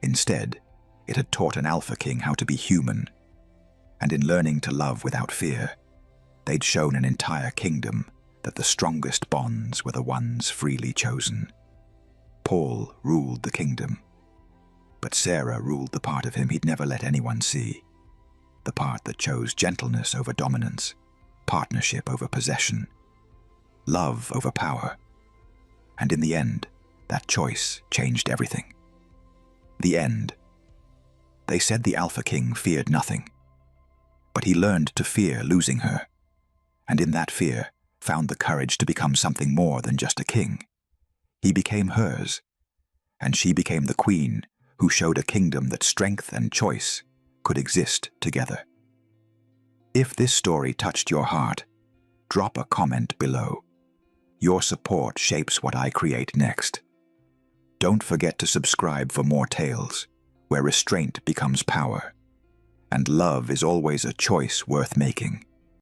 Instead, it had taught an alpha king how to be human, and in learning to love without fear, they'd shown an entire kingdom that the strongest bonds were the ones freely chosen. Paul ruled the kingdom, but Sarah ruled the part of him he'd never let anyone see, the part that chose gentleness over dominance, partnership over possession, love over power. And in the end, that choice changed everything. The end. They said the Alpha King feared nothing, but he learned to fear losing her, and in that fear found the courage to become something more than just a king. He became hers, and she became the queen who showed a kingdom that strength and choice could exist together. If this story touched your heart, drop a comment below. Your support shapes what I create next. Don't forget to subscribe for more tales, where restraint becomes power, and love is always a choice worth making.